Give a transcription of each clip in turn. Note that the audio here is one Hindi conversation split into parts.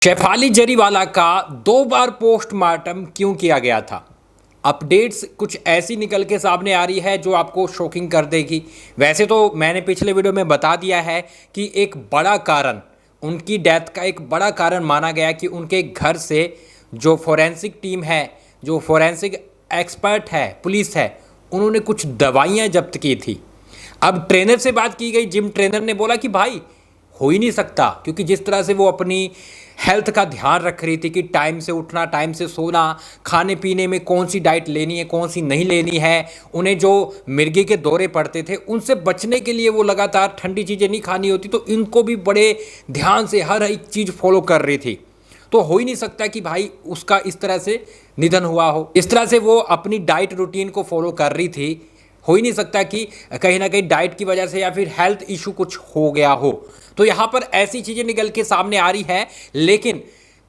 शेफाली जरीवाला का 2 बार पोस्टमार्टम क्यों किया गया था। अपडेट्स कुछ ऐसी निकल के सामने आ रही है जो आपको शॉकिंग कर देगी। वैसे तो मैंने पिछले वीडियो में बता दिया है कि एक बड़ा कारण, उनकी डेथ का एक बड़ा कारण माना गया कि उनके घर से जो फोरेंसिक टीम है, जो फोरेंसिक एक्सपर्ट है, पुलिस है, उन्होंने कुछ दवाइयाँ जब्त की थी। अब ट्रेनर से बात की गई, जिम ट्रेनर ने बोला कि भाई हो ही नहीं सकता, क्योंकि जिस तरह से वो अपनी हेल्थ का ध्यान रख रही थी कि टाइम से उठना, टाइम से सोना, खाने पीने में कौन सी डाइट लेनी है, कौन सी नहीं लेनी है, उन्हें जो मिर्गी के दौरे पड़ते थे उनसे बचने के लिए वो लगातार ठंडी चीज़ें नहीं खानी होती, तो इनको भी बड़े ध्यान से हर एक चीज़ फॉलो कर रही थी। तो हो ही नहीं सकता कि भाई उसका इस तरह से निधन हुआ हो। इस तरह से वो अपनी डाइट रूटीन को फॉलो कर रही थी, हो ही नहीं सकता कि कहीं ना कहीं डाइट की वजह से या फिर हेल्थ इशू कुछ हो गया हो। तो यहाँ पर ऐसी चीज़ें निकल के सामने आ रही है, लेकिन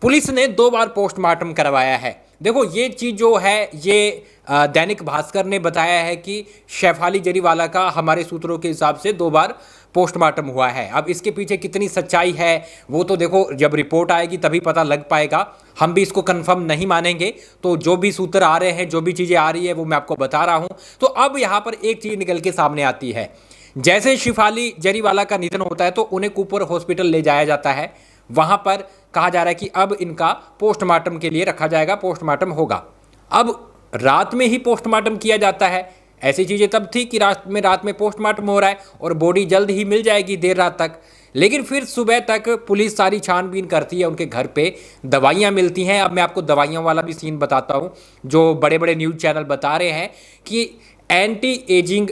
पुलिस ने 2 बार पोस्टमार्टम करवाया है। देखो ये चीज़ जो है, ये दैनिक भास्कर ने बताया है कि शेफाली जरीवाला का हमारे सूत्रों के हिसाब से 2 बार पोस्टमार्टम हुआ है। अब इसके पीछे कितनी सच्चाई है वो तो देखो जब रिपोर्ट आएगी तभी पता लग पाएगा। हम भी इसको कंफर्म नहीं मानेंगे। तो जो भी सूत्र आ रहे हैं, जो भी चीज़ें आ रही है वो मैं आपको बता रहा हूँ। तो अब यहाँ पर एक चीज़ निकल के सामने आती है, जैसे शेफाली जरीवाला का निधन होता है तो उन्हें कूपर हॉस्पिटल ले जाया जाता है। वहाँ पर कहा जा रहा है कि अब इनका पोस्टमार्टम के लिए रखा जाएगा, पोस्टमार्टम होगा। अब रात में ही पोस्टमार्टम किया जाता है। ऐसी चीज़ें तब थी कि रात में पोस्टमार्टम हो रहा है और बॉडी जल्द ही मिल जाएगी देर रात तक। लेकिन फिर सुबह तक पुलिस सारी छानबीन करती है, उनके घर पे दवाइयाँ मिलती हैं। अब मैं आपको दवाइयों वाला भी सीन बताता हूँ, जो बड़े बड़े न्यूज़ चैनल बता रहे हैं कि एंटी एजिंग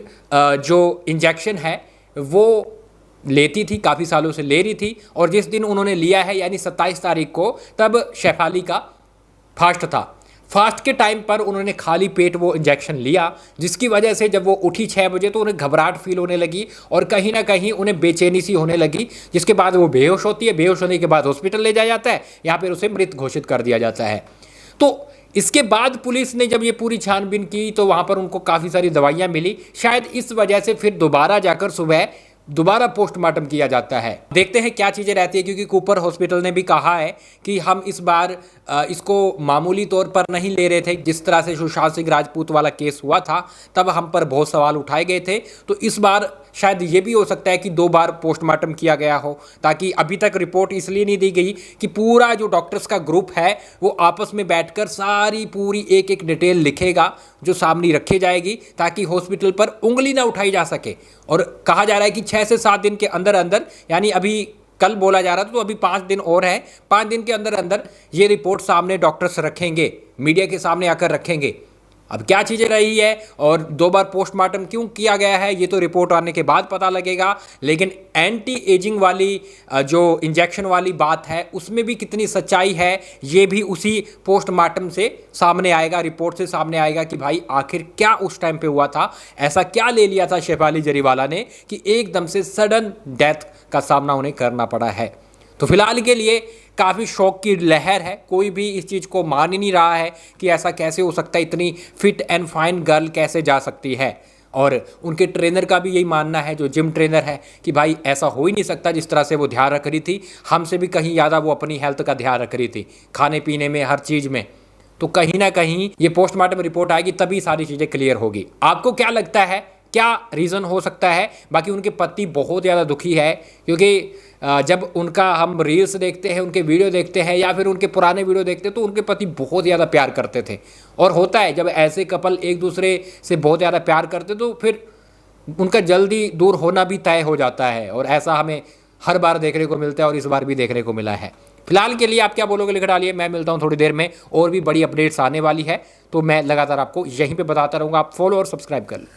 जो इंजेक्शन है वो लेती थी, काफ़ी सालों से ले रही थी, और जिस दिन उन्होंने लिया है यानी 27 तारीख को, तब शेफाली का फास्ट था। फास्ट के टाइम पर उन्होंने खाली पेट वो इंजेक्शन लिया, जिसकी वजह से जब वो उठी 6 बजे तो उन्हें घबराहट फील होने लगी और कहीं ना कहीं उन्हें बेचैनी सी होने लगी, जिसके बाद वो बेहोश होती है। बेहोश होने के बाद हॉस्पिटल ले जाया जाता है, यहाँ पर उसे मृत घोषित कर दिया जाता है। तो इसके बाद पुलिस ने जब ये पूरी छानबीन की तो वहाँ पर उनको काफ़ी सारी दवाइयाँ मिली। शायद इस वजह से फिर दोबारा जाकर सुबह दोबारा पोस्टमार्टम किया जाता है। देखते हैं क्या चीज़ें रहती है, क्योंकि कूपर हॉस्पिटल ने भी कहा है कि हम इस बार इसको मामूली तौर पर नहीं ले रहे थे। जिस तरह से सुशांत सिंह राजपूत वाला केस हुआ था तब हम पर बहुत सवाल उठाए गए थे, तो इस बार शायद ये भी हो सकता है कि 2 बार पोस्टमार्टम किया गया हो, ताकि अभी तक रिपोर्ट इसलिए नहीं दी गई कि पूरा जो डॉक्टर्स का ग्रुप है वो आपस में बैठकर सारी पूरी एक एक डिटेल लिखेगा जो सामने रखी जाएगी, ताकि हॉस्पिटल पर उंगली ना उठाई जा सके। और कहा जा रहा है कि 6 से 7 दिन के अंदर अंदर, यानी अभी कल बोला जा रहा था तो अभी 5 दिन और है, 5 दिन के अंदर अंदर ये रिपोर्ट सामने डॉक्टर्स रखेंगे, मीडिया के सामने आकर रखेंगे। अब क्या चीज़ें रही है और 2 बार पोस्टमार्टम क्यों किया गया है ये तो रिपोर्ट आने के बाद पता लगेगा। लेकिन एंटी एजिंग वाली जो इंजेक्शन वाली बात है उसमें भी कितनी सच्चाई है ये भी उसी पोस्टमार्टम से सामने आएगा, रिपोर्ट से सामने आएगा कि भाई आखिर क्या उस टाइम पे हुआ था, ऐसा क्या ले लिया था शेफाली जरीवाला ने कि एकदम से सडन डेथ का सामना उन्हें करना पड़ा है। तो फिलहाल के लिए काफ़ी शौक की लहर है, कोई भी इस चीज़ को मान ही नहीं रहा है कि ऐसा कैसे हो सकता है, इतनी फिट एंड फाइन गर्ल कैसे जा सकती है। और उनके ट्रेनर का भी यही मानना है, जो जिम ट्रेनर है, कि भाई ऐसा हो ही नहीं सकता। जिस तरह से वो ध्यान रख रही थी, हमसे भी कहीं ज़्यादा वो अपनी हेल्थ का ध्यान रख रही थी, खाने पीने में, हर चीज़ में। तो कहीं ना कहीं ये पोस्टमार्टम रिपोर्ट आएगी तभी सारी चीज़ें क्लियर होगी। आपको क्या लगता है, क्या रीज़न हो सकता है? बाकी उनके पति बहुत ज़्यादा दुखी है, क्योंकि जब उनका हम रील्स देखते हैं, उनके वीडियो देखते हैं या फिर उनके पुराने वीडियो देखते हैं तो उनके पति बहुत ज़्यादा प्यार करते थे। और होता है जब ऐसे कपल एक दूसरे से बहुत ज़्यादा प्यार करते तो फिर उनका जल्दी दूर होना भी तय हो जाता है, और ऐसा हमें हर बार देखने को मिलता है और इस बार भी देखने को मिला है। फिलहाल के लिए आप क्या बोलोगे लिख डालिए। मैं मिलता हूँ थोड़ी देर में, और भी बड़ी अपडेट्स आने वाली है तो मैं लगातार आपको यहीं पे बताता रहूँगा। आप फॉलो और सब्सक्राइब कर लें।